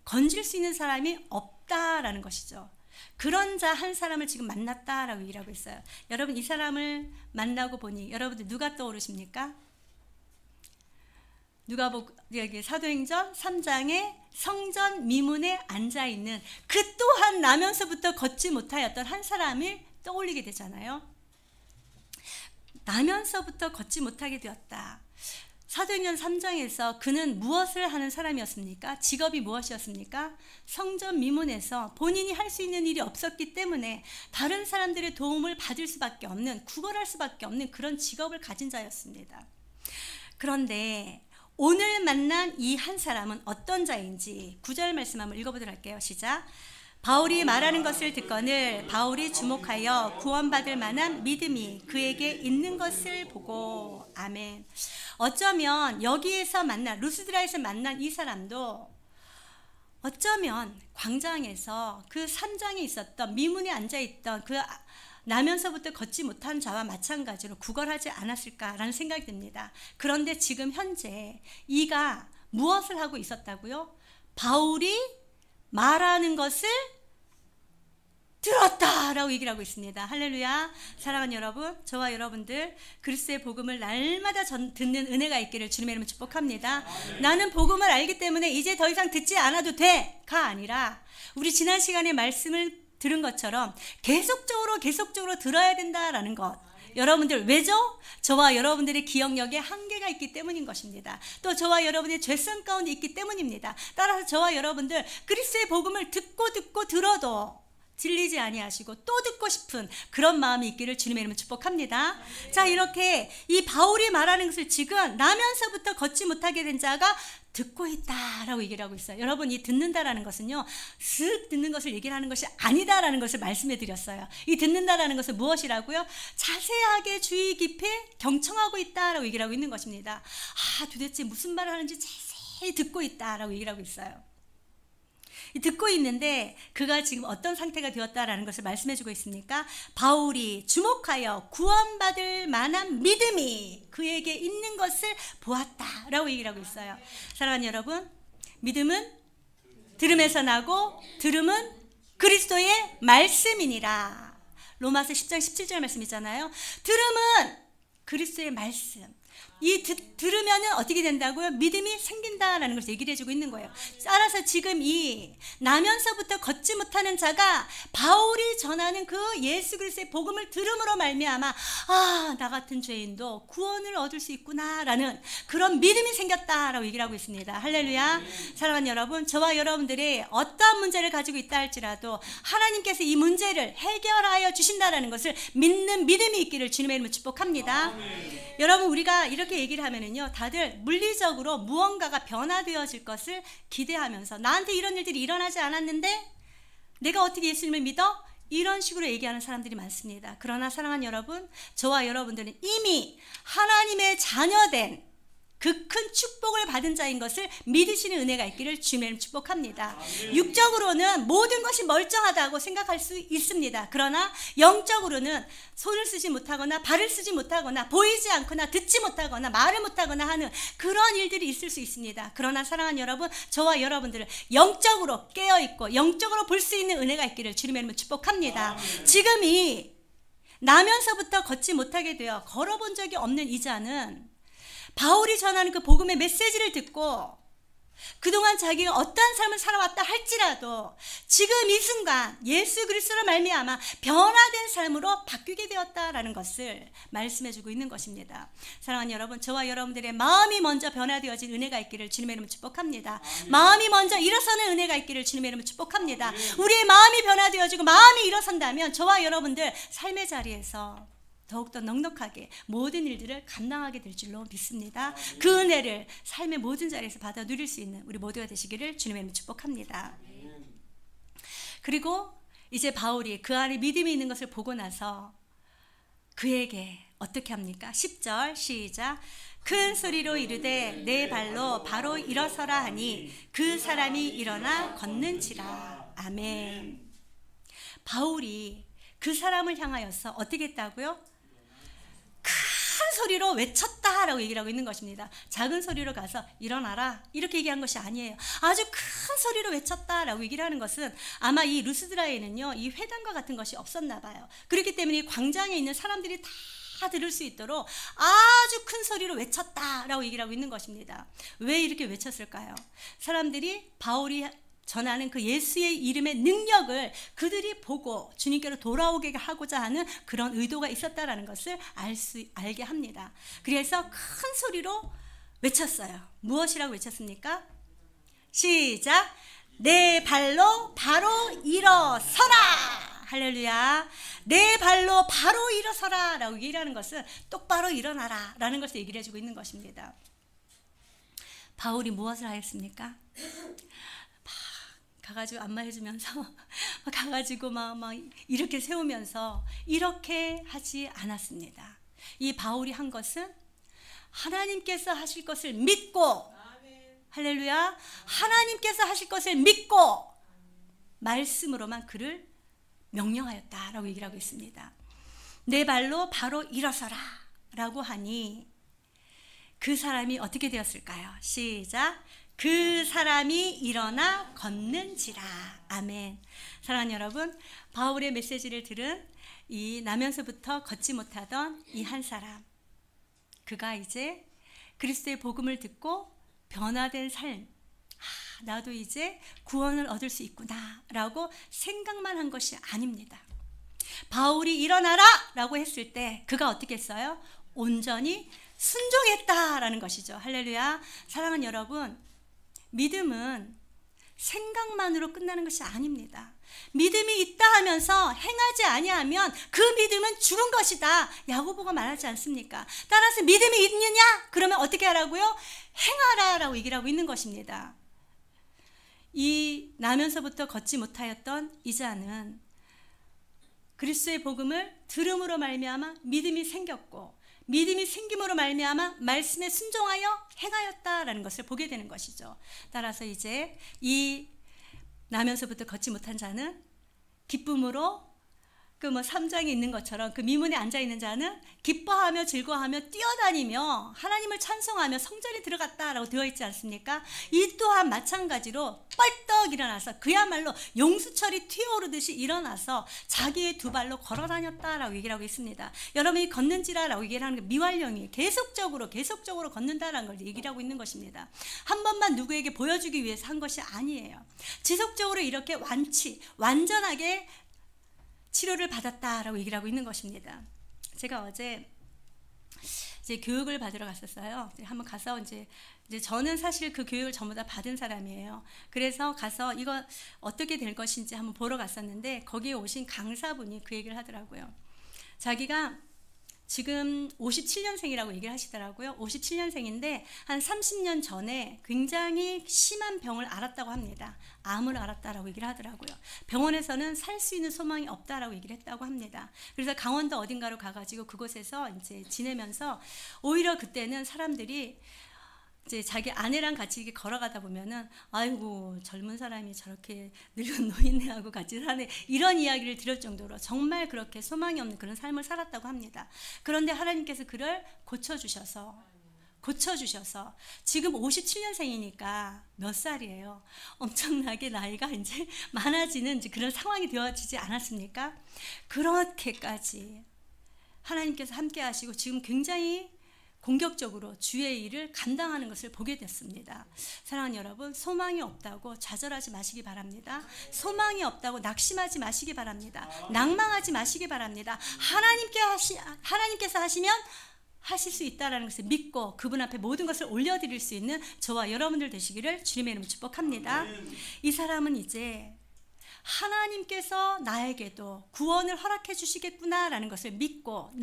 건질 수 있는 사람이 없다라는 것이죠. 그런 자 한 사람을 지금 만났다라고 얘기를 하고 있어요. 여러분, 이 사람을 만나고 보니 여러분들 누가 떠오르십니까? 여기 사도행전 3장에 성전 미문에 앉아있는 그 또한 나면서부터 걷지 못하였던 한 사람을 떠올리게 되잖아요. 나면서부터 걷지 못하게 되었다. 사도행전 3장에서 그는 무엇을 하는 사람이었습니까? 직업이 무엇이었습니까? 성전 미문에서 본인이 할 수 있는 일이 없었기 때문에 다른 사람들의 도움을 받을 수밖에 없는, 구걸할 수밖에 없는 그런 직업을 가진 자였습니다. 그런데 오늘 만난 이 한 사람은 어떤 자인지 9절 말씀 한번 읽어보도록 할게요. 시작. 바울이 말하는 것을 듣거늘 바울이 주목하여 구원받을 만한 믿음이 그에게 있는 것을 보고. 아멘. 어쩌면 여기에서 만난, 루스드라에서 만난 이 사람도 어쩌면 광장에서 그 산장에 있었던, 미문에 앉아있던 그 나면서부터 걷지 못한 자와 마찬가지로 구걸하지 않았을까라는 생각이 듭니다. 그런데 지금 현재 이가 무엇을 하고 있었다고요? 바울이 말하는 것을 들었다라고 얘기를 하고 있습니다. 할렐루야. 사랑하는 여러분, 저와 여러분들 그리스도의 복음을 날마다 듣는 은혜가 있기를 주님의 이름으로 축복합니다. 나는 복음을 알기 때문에 이제 더 이상 듣지 않아도 돼가 아니라 우리 지난 시간에 말씀을 들은 것처럼 계속적으로 들어야 된다라는 것. 여러분들 왜죠? 저와 여러분들의 기억력에 한계가 있기 때문인 것입니다. 또 저와 여러분의 죄성 가운데 있기 때문입니다. 따라서 저와 여러분들 그리스도의 복음을 듣고 들어도 질리지 아니하시고 또 듣고 싶은 그런 마음이 있기를 주님의 이름으로 축복합니다. 자, 이렇게 이 바울이 말하는 것을 지금 나면서부터 걷지 못하게 된 자가 듣고 있다라고 얘기를 하고 있어요. 여러분, 이 듣는다라는 것은요, 슥 듣는 것을 얘기를 하는 것이 아니다라는 것을 말씀해 드렸어요. 이 듣는다라는 것은 무엇이라고요? 자세하게 주의 깊이 경청하고 있다라고 얘기를 하고 있는 것입니다. 도대체 무슨 말을 하는지 자세히 듣고 있다라고 얘기를 하고 있어요. 듣고 있는데 그가 지금 어떤 상태가 되었다라는 것을 말씀해 주고 있습니까? 바울이 주목하여 구원받을 만한 믿음이 그에게 있는 것을 보았다라고 얘기를 하고 있어요. 사랑하는 여러분, 믿음은 들음에서 나고 들음은 그리스도의 말씀이니라. 로마서 10장 17절 말씀 있잖아요. 들음은 그리스도의 말씀. 이 들으면은 어떻게 된다고요? 믿음이 생긴다라는 것을 얘기를 해주고 있는 거예요. 따라서 지금 이 나면서부터 걷지 못하는 자가 바울이 전하는 그 예수 그리스도의 복음을 들음으로 말미암아 나 같은 죄인도 구원을 얻을 수 있구나라는 그런 믿음이 생겼다라고 얘기를 하고 있습니다. 할렐루야. 사랑하는 여러분, 저와 여러분들이 어떠한 문제를 가지고 있다 할지라도 하나님께서 이 문제를 해결하여 주신다라는 것을 믿는 믿음이 있기를 주님의 이름으로 축복합니다. 여러분, 우리가 이렇게 얘기를 하면은요, 다들 물리적으로 무언가가 변화되어질 것을 기대하면서 나한테 이런 일들이 일어나지 않았는데 내가 어떻게 예수님을 믿어? 이런 식으로 얘기하는 사람들이 많습니다. 그러나 사랑하는 여러분, 저와 여러분들은 이미 하나님의 자녀된 그 큰 축복을 받은 자인 것을 믿으시는 은혜가 있기를 주님의 축복합니다. 육적으로는 모든 것이 멀쩡하다고 생각할 수 있습니다. 그러나 영적으로는 손을 쓰지 못하거나 발을 쓰지 못하거나 보이지 않거나 듣지 못하거나 말을 못하거나 하는 그런 일들이 있을 수 있습니다. 그러나 사랑하는 여러분, 저와 여러분들은 영적으로 깨어있고 영적으로 볼 수 있는 은혜가 있기를 주님의 이름으로 축복합니다. 지금 이 나면서부터 걷지 못하게 되어 걸어본 적이 없는 이 자는 바울이 전하는 그 복음의 메시지를 듣고 그동안 자기가 어떠한 삶을 살아왔다 할지라도 지금 이 순간 예수 그리스도로 말미암아 변화된 삶으로 바뀌게 되었다라는 것을 말씀해주고 있는 것입니다. 사랑하는 여러분, 저와 여러분들의 마음이 먼저 변화되어진 은혜가 있기를 주님의 이름으로 축복합니다. 마음이 먼저 일어서는 은혜가 있기를 주님의 이름으로 축복합니다. 우리의 마음이 변화되어지고 마음이 일어선다면 저와 여러분들 삶의 자리에서 더욱더 넉넉하게 모든 일들을 감당하게 될 줄로 믿습니다. 그 은혜를 삶의 모든 자리에서 받아 누릴 수 있는 우리 모두가 되시기를 주님의 이름으로 축복합니다. 그리고 이제 바울이 그 안에 믿음이 있는 것을 보고 나서 그에게 어떻게 합니까? 10절 시작. 큰 소리로 이르되 내 발로 바로 일어서라 하니 그 사람이 일어나 걷는지라. 아멘. 바울이 그 사람을 향하여서 어떻게 했다고요? 큰 소리로 외쳤다라고 얘기를 하고 있는 것입니다. 작은 소리로 가서 일어나라 이렇게 얘기한 것이 아니에요. 아주 큰 소리로 외쳤다라고 얘기를 하는 것은 아마 이 루스드라에는요, 이 회당과 같은 것이 없었나 봐요. 그렇기 때문에 광장에 있는 사람들이 다 들을 수 있도록 아주 큰 소리로 외쳤다라고 얘기를 하고 있는 것입니다. 왜 이렇게 외쳤을까요? 사람들이 바울이 전하는 그 예수의 이름의 능력을 그들이 보고 주님께로 돌아오게 하고자 하는 그런 의도가 있었다라는 것을 알게 합니다. 그래서 큰 소리로 외쳤어요. 무엇이라고 외쳤습니까? 시작! 내 발로 바로 일어서라! 할렐루야! 내 발로 바로 일어서라! 라고 얘기하는 것은 똑바로 일어나라! 라는 것을 얘기를 해주고 있는 것입니다. 바울이 무엇을 하였습니까? 가가지고 안마해주면서 가가지고 막 이렇게 세우면서 이렇게 하지 않았습니다. 이 바울이 한 것은 하나님께서 하실 것을 믿고, 할렐루야, 하나님께서 하실 것을 믿고 말씀으로만 그를 명령하였다라고 얘기를 하고 있습니다. 내 발로 바로 일어서라 라고 하니 그 사람이 어떻게 되었을까요? 시작! 그 사람이 일어나 걷는지라. 아멘. 사랑하는 여러분, 바울의 메시지를 들은 이 나면서부터 걷지 못하던 이 한 사람, 그가 이제 그리스도의 복음을 듣고 변화된 삶, 나도 이제 구원을 얻을 수 있구나 라고 생각만 한 것이 아닙니다. 바울이 일어나라 라고 했을 때 그가 어떻게 했어요? 온전히 순종했다라는 것이죠. 할렐루야. 사랑하는 여러분, 믿음은 생각만으로 끝나는 것이 아닙니다. 믿음이 있다 하면서 행하지 아니하면 그 믿음은 죽은 것이다. 야고보가 말하지 않습니까? 따라서 믿음이 있느냐? 그러면 어떻게 하라고요? 행하라 라고 얘기를 하고 있는 것입니다. 이 나면서부터 걷지 못하였던 이 자는 그리스도의 복음을 들음으로 말미암아 믿음이 생겼고, 믿음이 생김으로 말미암아 말씀에 순종하여 행하였다라는 것을 보게 되는 것이죠. 따라서 이제 이 나면서부터 걷지 못한 자는 기쁨으로 그 3장에 있는 것처럼 그 미문에 앉아 있는 자는 기뻐하며 즐거워하며 뛰어다니며 하나님을 찬송하며 성전에 들어갔다라고 되어 있지 않습니까? 이 또한 마찬가지로 뻘떡 일어나서 그야말로 용수철이 튀어오르듯이 일어나서 자기의 두 발로 걸어 다녔다라고 얘기를 하고 있습니다. 여러분이 걷는지라라고 얘기를 하는 게 미완령이에요. 계속적으로 걷는다라는 걸 얘기를 하고 있는 것입니다. 한 번만 누구에게 보여주기 위해서 한 것이 아니에요. 지속적으로 이렇게 완전하게 치료를 받았다라고 얘기를 하고 있는 것입니다. 제가 어제 이제 교육을 받으러 갔었어요. 한번 가서 이제 저는 사실 그 교육을 전부 다 받은 사람이에요. 그래서 가서 이거 어떻게 될 것인지 한번 보러 갔었는데 거기에 오신 강사분이 그 얘기를 하더라고요. 자기가 지금 57년생이라고 얘기를 하시더라고요. 57년생인데 한 30년 전에 굉장히 심한 병을 앓았다고 합니다. 암을 앓았다라고 얘기를 하더라고요. 병원에서는 살 수 있는 소망이 없다라고 얘기를 했다고 합니다. 그래서 강원도 어딘가로 가가지고 그곳에서 이제 지내면서 오히려 그때는 사람들이 이제 자기 아내랑 같이 이렇게 걸어가다 보면은 아이고 젊은 사람이 저렇게 늙은 노인네하고 같이 사네, 이런 이야기를 들을 정도로 정말 그렇게 소망이 없는 그런 삶을 살았다고 합니다. 그런데 하나님께서 그를 고쳐주셔서 지금 57년생이니까 몇 살이에요? 엄청나게 나이가 이제 많아지는 이제 그런 상황이 되어지지 않았습니까? 그렇게까지 하나님께서 함께 하시고 지금 굉장히 공격적으로 주의 일을 감당하는 것을 보게 됐습니다. 사랑하는 여러분, 소망이 없다고 좌절하지 마시기 바랍니다. 소망이 없다고 낙심하지 마시기 바랍니다. 낭망하지 마시기 바랍니다. 하나님께서 하시면 하실 수 있다는 것을 믿고 그분 앞에 모든 것을 올려드릴 수 있는 저와 여러분들 되시기를 주님의 이름으로 축복합니다. 이 사람은 이제 하나님께서 나에게도 구원을 허락해 주시겠구나라는 것을 믿고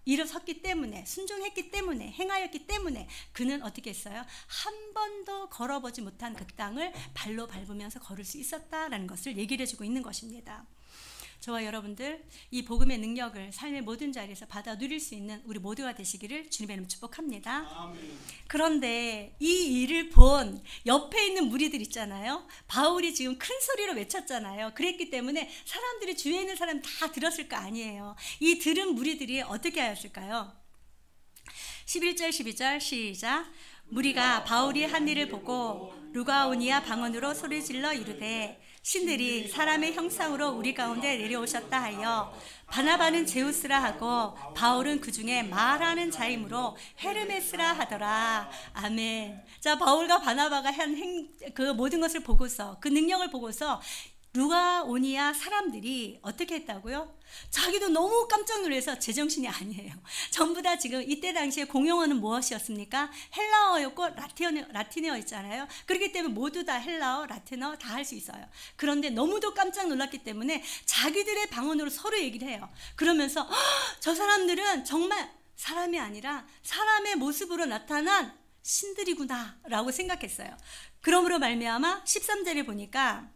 일어섰기 때문에, 순종했기 때문에, 행하였기 때문에 그는 어떻게 했어요? 한 번도 걸어보지 못한 그 땅을 발로 밟으면서 걸을 수 있었다라는 것을 얘기를 해주고 있는 것입니다. 저와 여러분들 이 복음의 능력을 삶의 모든 자리에서 받아 누릴 수 있는 우리 모두가 되시기를 주님의 이름으로 축복합니다. 아멘. 그런데 이 일을 본 옆에 있는 무리들 있잖아요. 바울이 지금 큰 소리로 외쳤잖아요. 그랬기 때문에 사람들이 주위에 있는 사람 다 들었을 거 아니에요. 이 들은 무리들이 어떻게 하였을까요? 11절 12절 시작. 무리가 바울이 한 일을 보고 루가오니아 방언으로 소리질러 이르되 신들이 사람의 형상으로 우리 가운데 내려오셨다 하여 바나바는 제우스라 하고 바울은 그 중에 말하는 자이므로 헤르메스라 하더라. 아멘. 자, 바울과 바나바가 한 그 모든 것을 보고서, 그 능력을 보고서 루가오니아 사람들이 어떻게 했다고요? 자기도 너무 깜짝 놀라서 제정신이 아니에요. 전부 다 지금 이때 당시에 공용어는 무엇이었습니까? 헬라어였고 라틴어였잖아요. 그렇기 때문에 모두 다 헬라어, 라틴어 다 할 수 있어요. 그런데 너무도 깜짝 놀랐기 때문에 자기들의 방언으로 서로 얘기를 해요. 그러면서 저 사람들은 정말 사람이 아니라 사람의 모습으로 나타난 신들이구나 라고 생각했어요. 그러므로 말미암아 13절에 보니까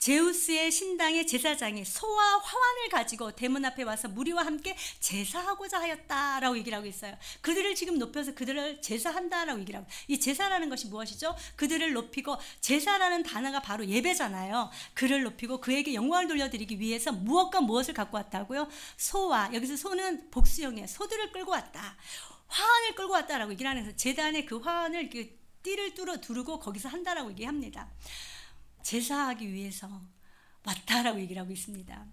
제우스의 신당의 제사장이 소와 화환을 가지고 대문 앞에 와서 무리와 함께 제사하고자 하였다라고 얘기를 하고 있어요. 그들을 지금 높여서 그들을 제사한다라고 얘기를 하고, 이 제사라는 것이 무엇이죠? 그들을 높이고, 제사라는 단어가 바로 예배잖아요. 그를 높이고 그에게 영광을 돌려드리기 위해서 무엇과 무엇을 갖고 왔다고요? 소와, 여기서 소는 복수형이에요. 소들을 끌고 왔다. 화환을 끌고 왔다라고 얘기를 하면서 제단에 그 화환을 이렇게 띠를 뚫어 두르고 거기서 한다라고 얘기합니다. 제사하기 위해서 왔다라고 얘기를 하고 있습니다.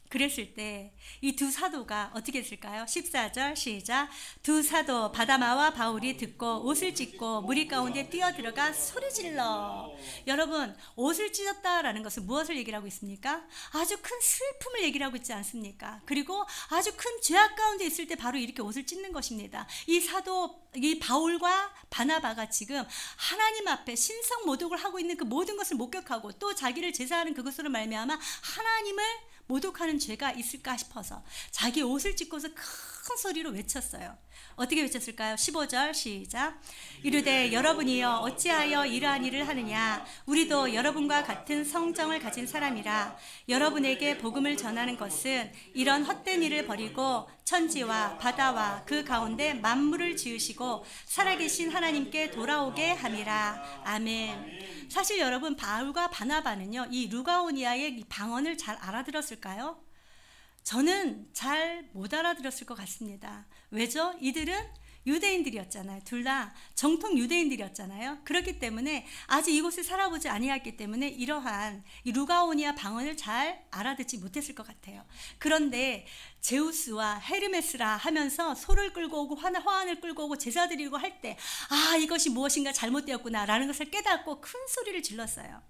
그랬을 때 이 두 사도가 어떻게 했을까요? 14절 시작. 두 사도 바다마와 바울이 듣고 옷을 찢고 무리 가운데 뛰어들어가 소리질러. 여러분, 옷을 찢었다라는 것은 무엇을 얘기를 하고 있습니까? 아주 큰 슬픔을 얘기를 하고 있지 않습니까? 그리고 아주 큰 죄악 가운데 있을 때 바로 이렇게 옷을 찢는 것입니다. 이 바울과 바나바가 지금 하나님 앞에 신성 모독을 하고 있는 그 모든 것을 목격하고 또 자기를 제사하는 그것으로 말미암아 하나님을 모독하는 죄가 있을까 싶어서 자기 옷을 찢고서 큰 소리로 외쳤어요. 어떻게 외쳤을까요? 15절 시작. 이르되 여러분이여 어찌하여 이러한 일을 하느냐? 우리도 여러분과 같은 성정을 가진 사람이라. 여러분에게 복음을 전하는 것은 이런 헛된 일을 버리고 천지와 바다와 그 가운데 만물을 지으시고 살아계신 하나님께 돌아오게 함이라. 아멘. 사실 여러분, 바울과 바나바는요, 이 루가오니아의 이 방언을 잘 알아들었을까요? 저는 잘 못 알아들었을 것 같습니다. 왜죠? 이들은 유대인들이었잖아요. 둘 다 정통 유대인들이었잖아요. 그렇기 때문에 아직 이곳에 살아보지 아니했기 때문에 이러한 이 루가오니아 방언을 잘 알아듣지 못했을 것 같아요. 그런데 제우스와 헤르메스라 하면서 소를 끌고 오고 화환을 끌고 오고 제사 드리고 할 때 이것이 무엇인가 잘못되었구나 라는 것을 깨닫고 큰 소리를 질렀어요.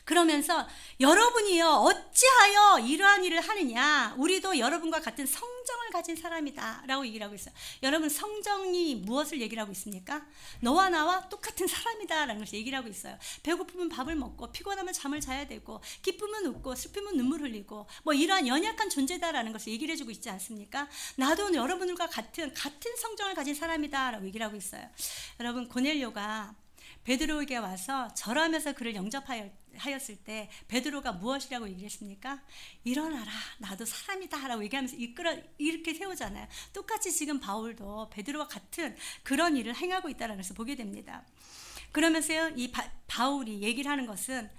그러면서 여러분이요 어찌하여 이러한 일을 하느냐? 우리도 여러분과 같은 성정을 가진 사람이다 라고 얘기를 하고 있어요. 여러분, 성정이 무엇을 얘기를 하고 있습니까? 너와 나와 똑같은 사람이다 라는 것을 얘기를 하고 있어요. 배고프면 밥을 먹고 피곤하면 잠을 자야 되고 기쁘면 웃고 슬프면 눈물 흘리고 뭐 이러한 연약한 존재다라는 것을 얘기를 해주고 있지 않습니까? 나도 여러분들과 같은 성정을 가진 사람이다 라고 얘기를 하고 있어요. 여러분, 고넬료가 베드로에게 와서 절하면서 그를 영접하였을 때 베드로가 무엇이라고 얘기를 했습니까? 일어나라, 나도 사람이다 라고 얘기하면서 이렇게 세우잖아요. 똑같이 지금 바울도 베드로와 같은 그런 일을 행하고 있다는 것을 보게 됩니다. 그러면서요, 이 바울이 얘기를 하는 것은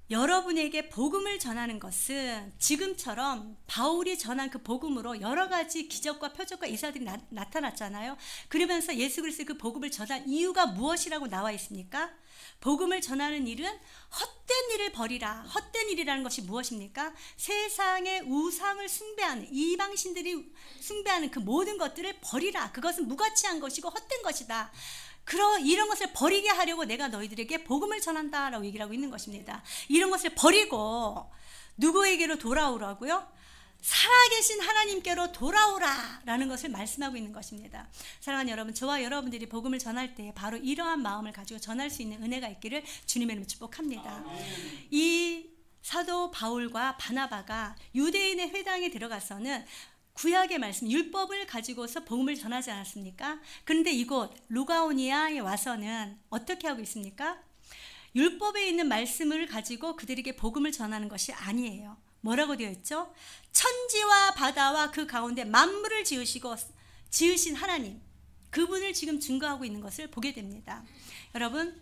여러분에게 복음을 전하는 것은 지금처럼 바울이 전한 그 복음으로 여러 가지 기적과 표적과 이사들이 나타났잖아요. 그러면서 예수 그리스도의 그 복음을 전한 이유가 무엇이라고 나와 있습니까? 복음을 전하는 일은 헛된 일을 버리라. 헛된 일이라는 것이 무엇입니까? 세상의 우상을 숭배하는, 이방신들이 숭배하는 그 모든 것들을 버리라. 그것은 무가치한 것이고 헛된 것이다. 이런 것을 버리게 하려고 내가 너희들에게 복음을 전한다라고 얘기를 하고 있는 것입니다. 이런 것을 버리고 누구에게로 돌아오라고요? 살아계신 하나님께로 돌아오라 라는 것을 말씀하고 있는 것입니다. 사랑하는 여러분, 저와 여러분들이 복음을 전할 때 바로 이러한 마음을 가지고 전할 수 있는 은혜가 있기를 주님의 이름으로 축복합니다. 이 사도 바울과 바나바가 유대인의 회당에 들어가서는 구약의 말씀, 율법을 가지고서 복음을 전하지 않았습니까? 그런데 이곳 루가오니아에 와서는 어떻게 하고 있습니까? 율법에 있는 말씀을 가지고 그들에게 복음을 전하는 것이 아니에요. 뭐라고 되어 있죠? 천지와 바다와 그 가운데 만물을 지으신 하나님, 그분을 지금 증거하고 있는 것을 보게 됩니다. 여러분,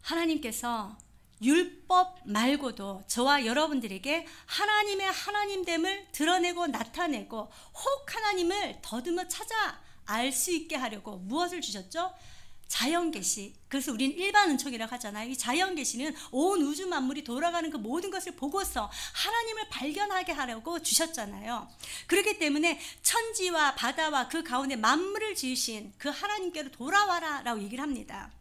하나님께서 율법 말고도 저와 여러분들에게 하나님의 하나님됨을 드러내고 나타내고 혹 하나님을 더듬어 찾아 알 수 있게 하려고 무엇을 주셨죠? 자연 계시, 그래서 우리는 일반 은총이라고 하잖아요. 이 자연 계시는 온 우주 만물이 돌아가는 그 모든 것을 보고서 하나님을 발견하게 하려고 주셨잖아요. 그렇기 때문에 천지와 바다와 그 가운데 만물을 지으신 그 하나님께로 돌아와라 라고 얘기를 합니다.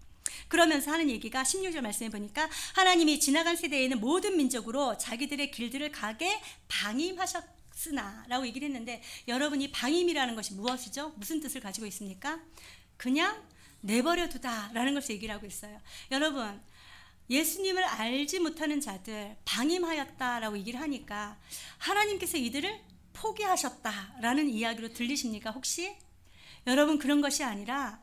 그러면서 하는 얘기가 16절 말씀해 보니까 하나님이 지나간 세대에 있는 모든 민족으로 자기들의 길들을 가게 방임하셨으나 라고 얘기를 했는데, 여러분이 방임이라는 것이 무엇이죠? 무슨 뜻을 가지고 있습니까? 그냥 내버려 두다 라는 것을 얘기를 하고 있어요. 여러분, 예수님을 알지 못하는 자들 방임하였다 라고 얘기를 하니까 하나님께서 이들을 포기하셨다 라는 이야기로 들리십니까 혹시? 여러분, 그런 것이 아니라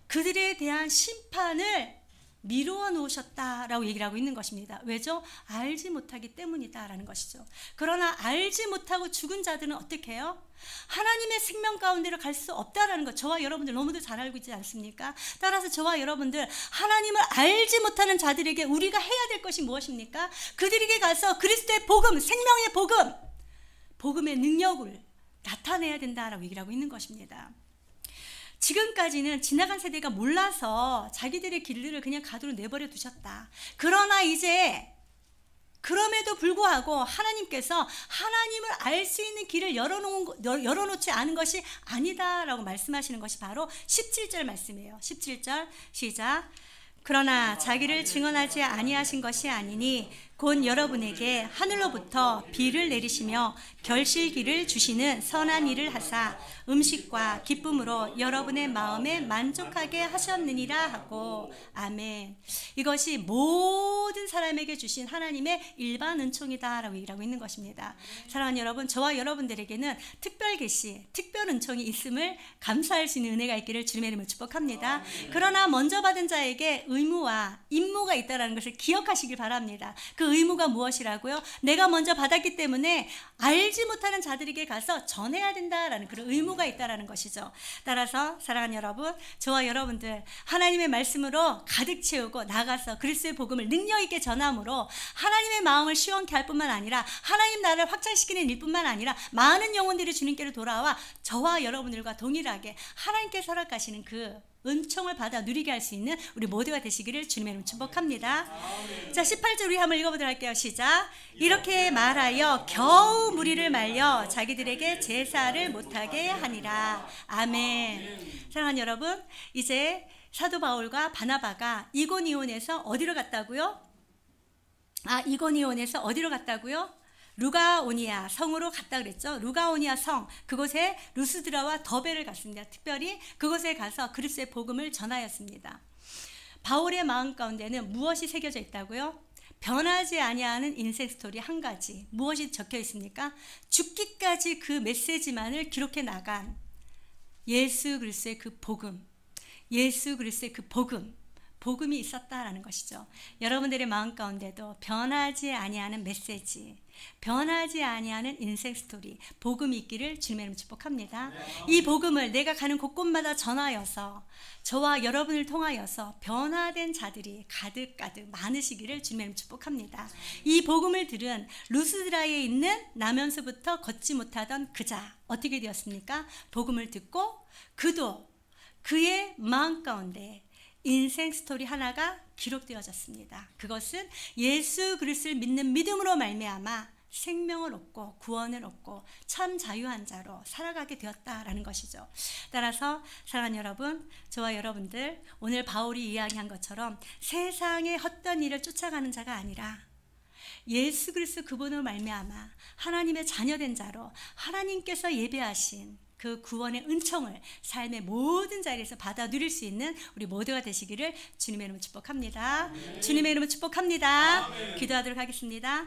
그들에 대한 심판을 미루어 놓으셨다라고 얘기를 하고 있는 것입니다. 왜죠? 알지 못하기 때문이다라는 것이죠. 그러나 알지 못하고 죽은 자들은 어떻게 해요? 하나님의 생명 가운데로 갈 수 없다라는 것, 저와 여러분들 너무들 잘 알고 있지 않습니까? 따라서 저와 여러분들, 하나님을 알지 못하는 자들에게 우리가 해야 될 것이 무엇입니까? 그들에게 가서 그리스도의 복음, 생명의 복음, 복음의 능력을 나타내야 된다라고 얘기를 하고 있는 것입니다. 지금까지는 지나간 세대가 몰라서 자기들의 길들을 그냥 가도록 내버려 두셨다. 그러나 이제 그럼에도 불구하고 하나님께서 하나님을 알 수 있는 길을 열어놓지 않은 것이 아니다라고 말씀하시는 것이 바로 17절 말씀이에요. 17절 시작. 그러나 자기를 증언하지 아니하신 것이 아니니 곧 여러분에게 하늘로부터 비를 내리시며 결실기를 주시는 선한 일을 하사 음식과 기쁨으로 여러분의 마음에 만족하게 하셨느니라 하고. 아멘. 이것이 모든 사람에게 주신 하나님의 일반 은총이다라고 얘기하고 있는 것입니다. 사랑하는 여러분, 저와 여러분들에게는 특별 계시, 특별 은총이 있음을 감사할 수 있는 은혜가 있기를 주님의 이름으로 축복합니다. 그러나 먼저 받은 자에게 의무와 임무가 있다는 것을 기억하시길 바랍니다. 그 의무가 무엇이라고요? 내가 먼저 받았기 때문에 알지 못하는 자들에게 가서 전해야 된다라는 그런 의무가 있다라는 것이죠. 따라서 사랑하는 여러분, 저와 여러분들 하나님의 말씀으로 가득 채우고 나가서 그리스도의 복음을 능력 있게 전함으로 하나님의 마음을 시원케 할 뿐만 아니라 하나님 나라를 확장시키는 일뿐만 아니라 많은 영혼들이 주님께로 돌아와 저와 여러분들과 동일하게 하나님께서 허락하시는 그 은총을 받아 누리게 할 수 있는 우리 모두가 되시기를 주님의 이름으로 축복합니다. 자, 18절 우리 한번 읽어보도록 할게요. 시작. 이렇게 말하여 겨우 무리를 말려 자기들에게 제사를 못하게 하니라. 아멘. 사랑하는 여러분, 이제 사도 바울과 바나바가 이고니온에서 어디로 갔다고요? 이고니온에서 어디로 갔다고요? 루가오니아 성으로 갔다 그랬죠. 루가오니아 성, 그곳에 루스드라와 더베를 갔습니다. 특별히 그곳에 가서 그리스도의 복음을 전하였습니다. 바울의 마음 가운데는 무엇이 새겨져 있다고요? 변하지 아니하는 인생 스토리 한 가지. 무엇이 적혀 있습니까? 죽기까지 그 메시지만을 기록해 나간 예수 그리스도의 그 복음, 예수 그리스도의 그 복음이 있었다라는 것이죠. 여러분들의 마음 가운데도 변하지 아니하는 메시지, 변하지 아니하는 인생 스토리, 복음이 있기를 주님의 이름으로 축복합니다. 이 복음을 내가 가는 곳곳마다 전하여서 저와 여러분을 통하여서 변화된 자들이 가득가득 많으시기를 주님의 이름으로 축복합니다. 이 복음을 들은 루스드라에 있는 나면서부터 걷지 못하던 그자 어떻게 되었습니까? 복음을 듣고 그도 그의 마음 가운데 인생 스토리 하나가 기록되어졌습니다. 그것은 예수 그리스도를 믿는 믿음으로 말미암아 생명을 얻고 구원을 얻고 참 자유한 자로 살아가게 되었다라는 것이죠. 따라서 사랑하는 여러분, 저와 여러분들 오늘 바울이 이야기한 것처럼 세상의 헛된 일을 쫓아가는 자가 아니라 예수 그리스도 그분으로 말미암아 하나님의 자녀된 자로 하나님께서 예배하신 그 구원의 은총을 삶의 모든 자리에서 받아 누릴 수 있는 우리 모두가 되시기를 주님의 이름으로 축복합니다. 주님의 이름으로 축복합니다. 기도하도록 하겠습니다.